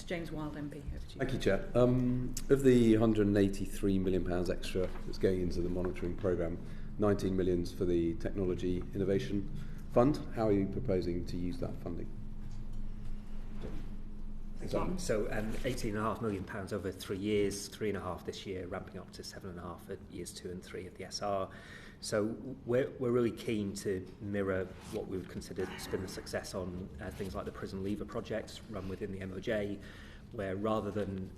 James Wild MP, over to you. Thank you, Chair. Of the £183 million extra that's going into the monitoring programme, 19 million for the Technology Innovation Fund. How are you proposing to use that funding? So £18.5 million over 3 years, 3.5 this year, ramping up to 7.5 at years 2 and 3 of the SR. So we're really keen to mirror what we would consider to have been a success on things like the Prison Lever project run within the MOJ, where rather than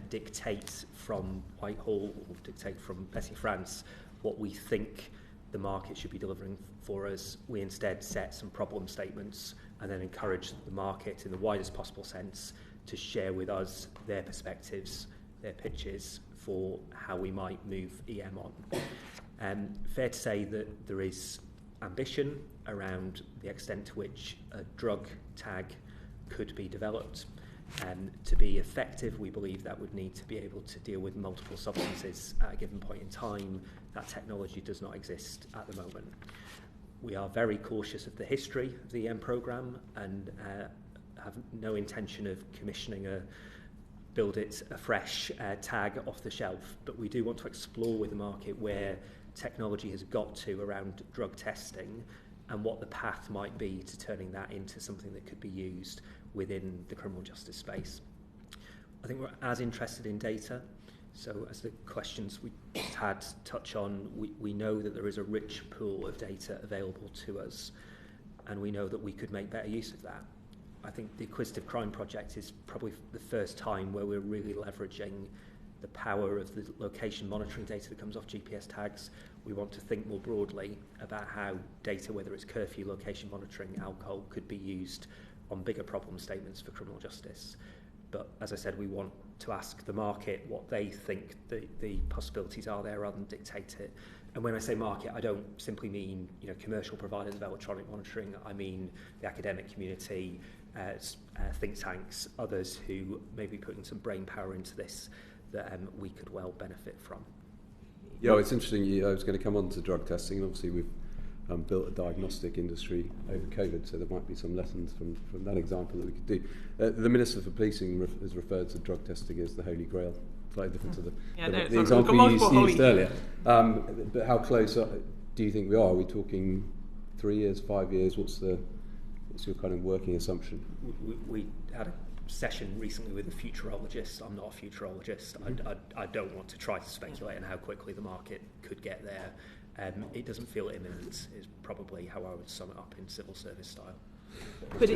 dictate from Whitehall or dictate from Bessie France what we think the market should be delivering for us, we instead set some problem statements and then encourage the market in the widest possible sense to share with us their perspectives, their pitches for how we might move EM on. Fair to say that there is ambition around the extent to which a drug tag could be developed. To be effective, we believe that would need to be able to deal with multiple substances at a given point in time. That technology does not exist at the moment. We are very cautious of the history of the EM programme and have no intention of commissioning a build it afresh tag off the shelf, but we do want to explore with the market where technology has got to around drug testing and what the path might be to turning that into something that could be used within the criminal justice space. I think we're as interested in data. So as the questions we just had touch on, we know that there is a rich pool of data available to us, and we know that we could make better use of that. I think the Acquisitive Crime Project is probably the first time where we're really leveraging the power of the location monitoring data that comes off GPS tags. We want to think more broadly about how data, whether it's curfew, location monitoring, alcohol, could be used on bigger problem statements for criminal justice. But as I said, we want to ask the market what they think the possibilities are there rather than dictate it. And when I say market, I don't simply mean commercial providers of electronic monitoring. I mean the academic community, think tanks, others who may be putting some brain power into this that we could well benefit from. Yeah, it's interesting. I was going to come on to drug testing, and obviously we've built a diagnostic industry over COVID, so there might be some lessons from that example that we could do. The Minister for Policing has referred to drug testing as the Holy Grail, slightly different to the example you used earlier. But how close do you think we are? Are we talking 3 years, 5 years? What's your kind of working assumption? We had a session recently with a futurologist. I'm not a futurologist. I don't want to try to speculate on how quickly the market could get there. It doesn't feel imminent is probably how I would sum it up in civil service style. But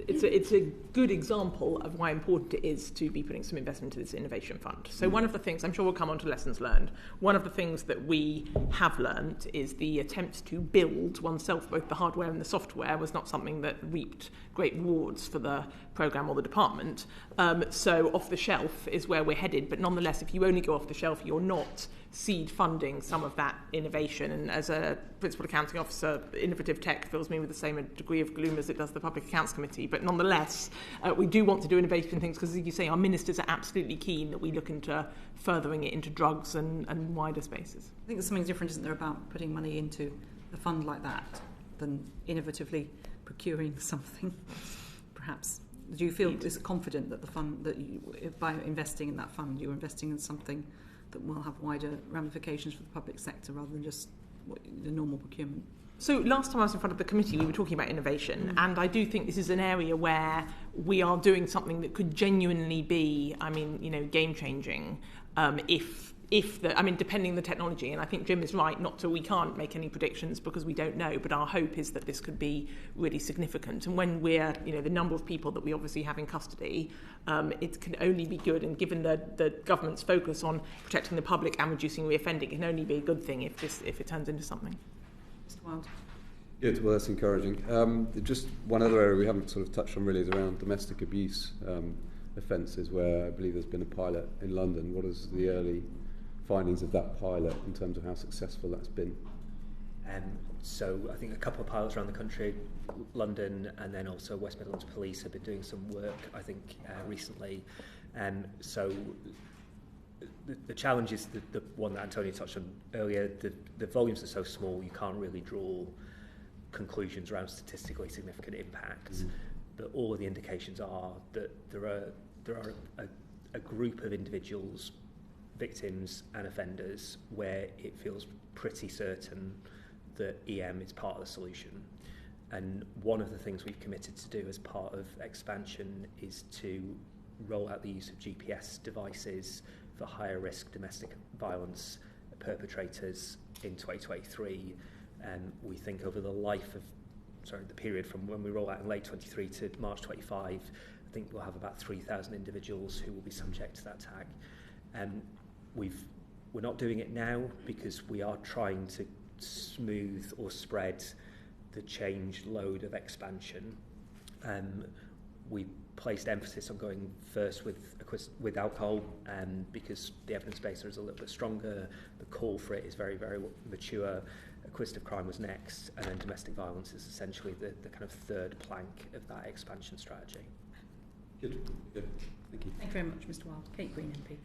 it's a good example of why important it is to be putting some investment into this innovation fund. So one of the things, I'm sure we'll come on to lessons learned, one of the things that we have learned is the attempt to build oneself, both the hardware and the software, was not something that reaped great rewards for the programme or the department. So off the shelf is where we're headed, but nonetheless, if you only go off the shelf, you're not seed funding some of that innovation. And as a principal accounting officer, innovative tech fills me with the same degree of gloom as it does the Public Accounts Committee. But nonetheless, we do want to do innovation things because, as you say, our ministers are absolutely keen that we look into furthering it into drugs and wider spaces. I think there's something different, isn't there, about putting money into a fund like that than innovatively procuring something, perhaps. Do you feel confident that the fund, by investing in that fund, you're investing in something that will have wider ramifications for the public sector rather than just the normal procurement? So last time I was in front of the committee, we were talking about innovation, and I do think this is an area where we are doing something that could genuinely be, game-changing depending on the technology. And I think Jim is right, we can't make any predictions because we don't know, but our hope is that this could be really significant. And when we're, the number of people that we obviously have in custody, it can only be good. And given the government's focus on protecting the public and reducing reoffending, it can only be a good thing if it turns into something. Mr. Wild. Good, well, that's encouraging. Just one other area we haven't sort of touched on really is around domestic abuse offences, where I believe there's been a pilot in London. What is the early findings of that pilot in terms of how successful that's been? So I think a couple of pilots around the country, London and then also West Midlands Police have been doing some work, I think, recently. So the challenge is the one that Antonio touched on earlier. The volumes are so small you can't really draw conclusions around statistically significant impact. but all of the indications are that there are a group of individuals, victims and offenders, where it feels pretty certain that EM is part of the solution. And one of the things we've committed to do as part of expansion is to roll out the use of GPS devices for higher risk domestic violence perpetrators in 2023. And we think over the the period from when we roll out in late 23 to March 25, I think we'll have about 3,000 individuals who will be subject to that tag. And we're not doing it now because we are trying to smooth or spread the change load of expansion. We placed emphasis on going first with alcohol because the evidence base is a little bit stronger. The call for it is very, very mature. Acquisitive crime was next, and then domestic violence is essentially the kind of third plank of that expansion strategy. Good. Thank you. Thank you very much, Mr. Wild. Kate Green, MP.